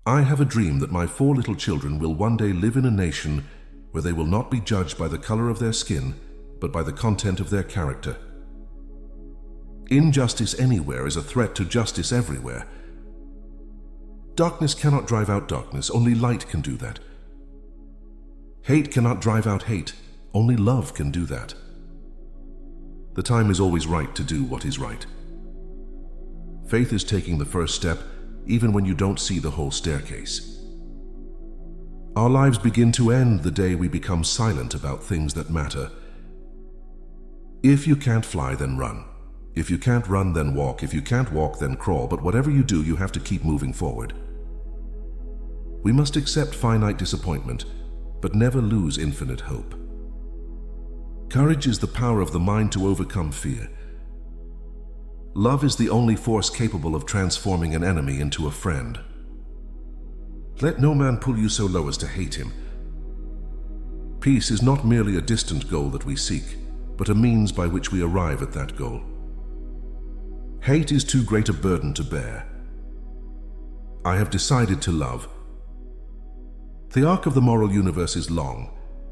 I have a dream that my 4 little children will one day live in a nation where they will not be judged by the color of their skin, but by the content of their character. Injustice anywhere is a threat to justice everywhere. Darkness cannot drive out darkness, only light can do that. Hate cannot drive out hate, only love can do that. The time is always right to do what is right. Faith is taking the first step, even when you don't see the whole staircase. Our lives begin to end the day we become silent about things that matter. If you can't fly, then run. If you can't run, then walk. If you can't walk, then crawl. But whatever you do, you have to keep moving forward. We must accept finite disappointment, but never lose infinite hope. Courage is the power of the mind to overcome fear. Love is the only force capable of transforming an enemy into a friend. Let no man pull you so low as to hate him. Peace is not merely a distant goal that we seek, but a means by which we arrive at that goal. Hate is too great a burden to bear. I have decided to love. The arc of the moral universe is long,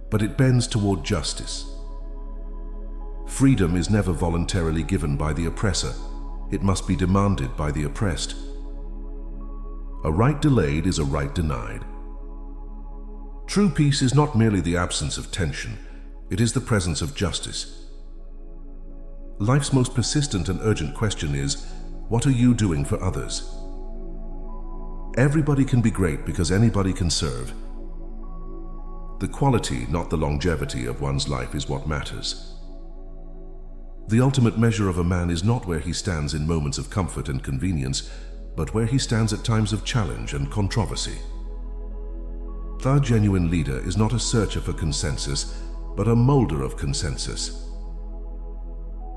but it bends toward justice. Freedom is never voluntarily given by the oppressor. It must be demanded by the oppressed. A right delayed is a right denied. True peace is not merely the absence of tension, it is the presence of justice. Life's most persistent and urgent question is, what are you doing for others? Everybody can be great because anybody can serve. The quality, not the longevity of one's life is what matters. The ultimate measure of a man is not where he stands in moments of comfort and convenience, but where he stands at times of challenge and controversy. The genuine leader is not a searcher for consensus, but a molder of consensus.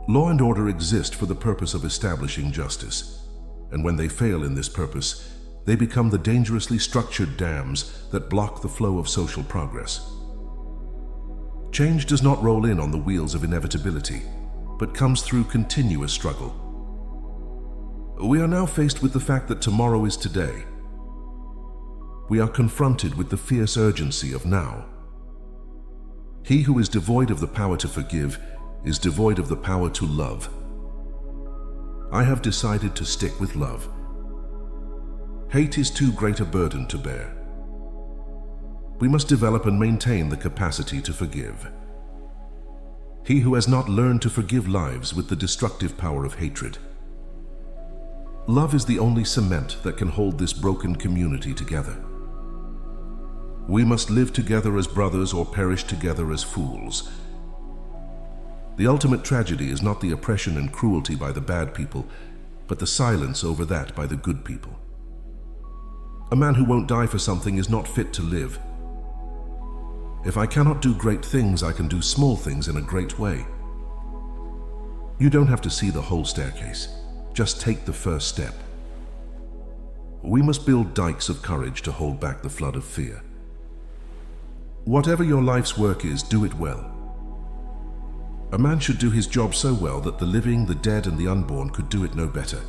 Law and order exist for the purpose of establishing justice, and when they fail in this purpose, they become the dangerously structured dams that block the flow of social progress. Change does not roll in on the wheels of inevitability, but comes through continuous struggle. We are now faced with the fact that tomorrow is today. We are confronted with the fierce urgency of now. He who is devoid of the power to forgive is devoid of the power to love. I have decided to stick with love. Hate is too great a burden to bear. We must develop and maintain the capacity to forgive. He who has not learned to forgive lives with the destructive power of hatred. Love is the only cement that can hold this broken community together. We must live together as brothers or perish together as fools. The ultimate tragedy is not the oppression and cruelty by the bad people, but the silence over that by the good people. A man who won't die for something is not fit to live. If I cannot do great things, I can do small things in a great way. You don't have to see the whole staircase. Just take the first step. We must build dikes of courage to hold back the flood of fear. Whatever your life's work is, do it well. A man should do his job so well that the living, the dead, and the unborn could do it no better.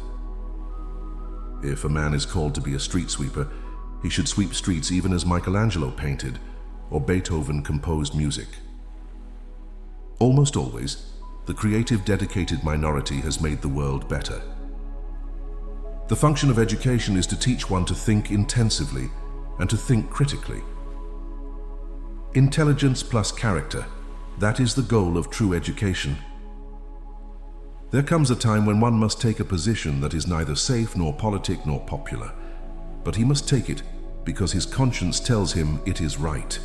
If a man is called to be a street sweeper, he should sweep streets even as Michelangelo painted, or Beethoven composed music. Almost always, the creative, dedicated minority has made the world better. The function of education is to teach one to think intensively and to think critically. Intelligence plus character, that is the goal of true education. There comes a time when one must take a position that is neither safe nor politic nor popular, but he must take it because his conscience tells him it is right.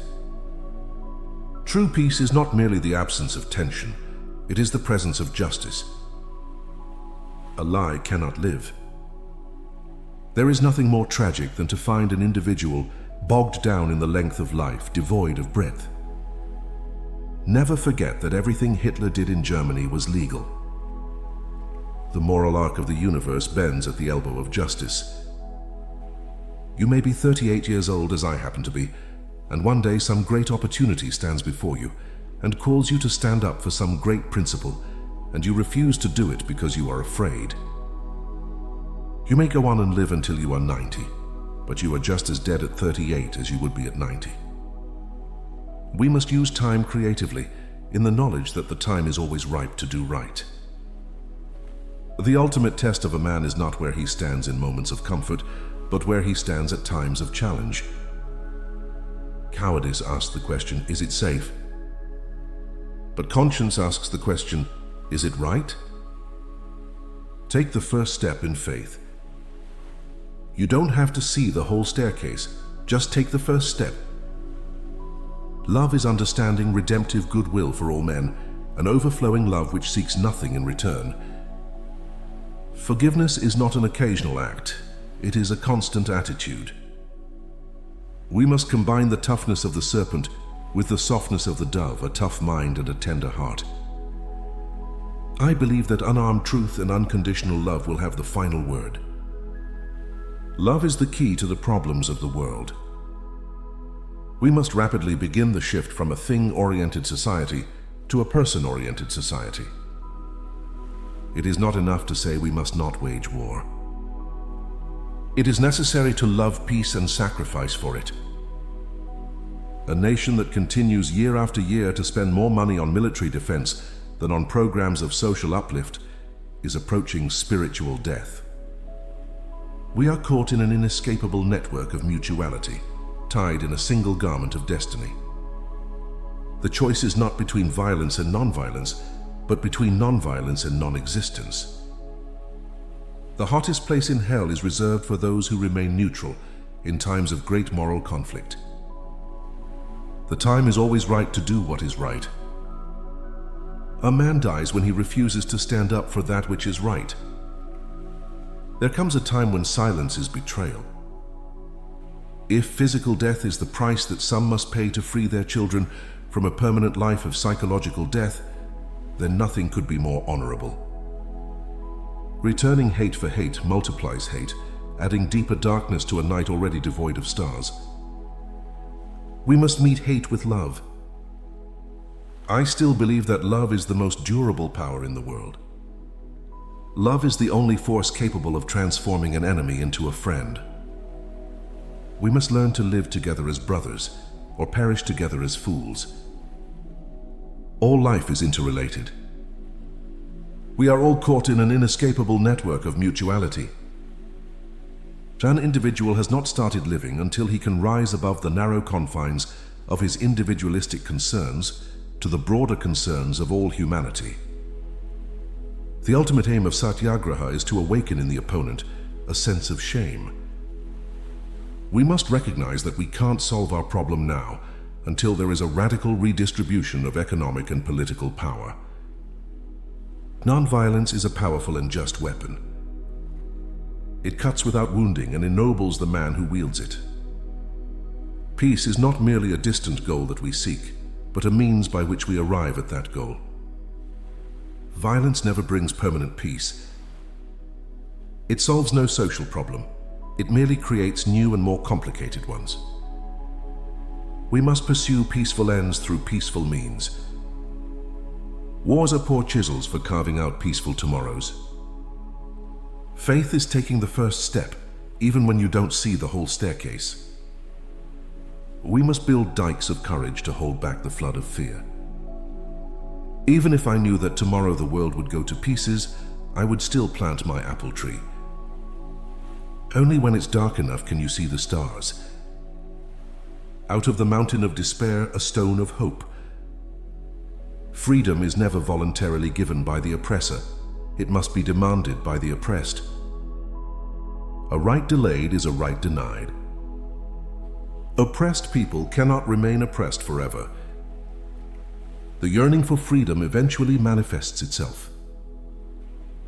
True peace is not merely the absence of tension, it is the presence of justice. A lie cannot live. There is nothing more tragic than to find an individual bogged down in the length of life, devoid of breadth. Never forget that everything Hitler did in Germany was legal. The moral arc of the universe bends at the elbow of justice. You may be 38 years old, as I happen to be, and one day some great opportunity stands before you and calls you to stand up for some great principle, and you refuse to do it because you are afraid. You may go on and live until you are 90, but you are just as dead at 38 as you would be at 90. We must use time creatively, in the knowledge that the time is always ripe to do right. The ultimate test of a man is not where he stands in moments of comfort, but where he stands at times of challenge. Cowardice asks the question, is it safe? But conscience asks the question, is it right? Take the first step in faith. You don't have to see the whole staircase, just take the first step. Love is understanding redemptive goodwill for all men, an overflowing love which seeks nothing in return. Forgiveness is not an occasional act, it is a constant attitude. We must combine the toughness of the serpent with the softness of the dove, a tough mind and a tender heart. I believe that unarmed truth and unconditional love will have the final word. Love is the key to the problems of the world. We must rapidly begin the shift from a thing-oriented society to a person-oriented society. It is not enough to say we must not wage war. It is necessary to love peace and sacrifice for it. A nation that continues year after year to spend more money on military defense than on programs of social uplift is approaching spiritual death. We are caught in an inescapable network of mutuality, tied in a single garment of destiny. The choice is not between violence and non-violence, but between non-violence and non-existence. The hottest place in hell is reserved for those who remain neutral in times of great moral conflict. The time is always right to do what is right. A man dies when he refuses to stand up for that which is right. There comes a time when silence is betrayal. If physical death is the price that some must pay to free their children from a permanent life of psychological death, then nothing could be more honorable. Returning hate for hate multiplies hate, adding deeper darkness to a night already devoid of stars. We must meet hate with love. I still believe that love is the most durable power in the world. Love is the only force capable of transforming an enemy into a friend. We must learn to live together as brothers, or perish together as fools. All life is interrelated. We are all caught in an inescapable network of mutuality. An individual has not started living until he can rise above the narrow confines of his individualistic concerns to the broader concerns of all humanity. The ultimate aim of Satyagraha is to awaken in the opponent a sense of shame. We must recognize that we can't solve our problem now until there is a radical redistribution of economic and political power. Nonviolence is a powerful and just weapon. It cuts without wounding and ennobles the man who wields it. Peace is not merely a distant goal that we seek, but a means by which we arrive at that goal. Violence never brings permanent peace. It solves no social problem. It merely creates new and more complicated ones. We must pursue peaceful ends through peaceful means. Wars are poor chisels for carving out peaceful tomorrows. Faith is taking the first step, even when you don't see the whole staircase. We must build dikes of courage to hold back the flood of fear. Even if I knew that tomorrow the world would go to pieces, I would still plant my apple tree. Only when it's dark enough can you see the stars. Out of the mountain of despair, a stone of hope. Freedom is never voluntarily given by the oppressor. It must be demanded by the oppressed. A right delayed is a right denied. Oppressed people cannot remain oppressed forever. The yearning for freedom eventually manifests itself.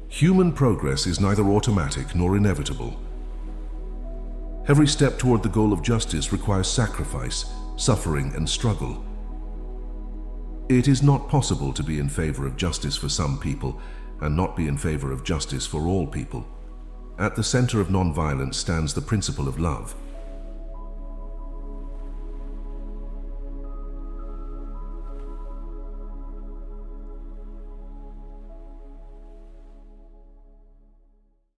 Human progress is neither automatic nor inevitable. Every step toward the goal of justice requires sacrifice, suffering, and struggle. It is not possible to be in favor of justice for some people and not be in favor of justice for all people. At the center of nonviolence stands the principle of love.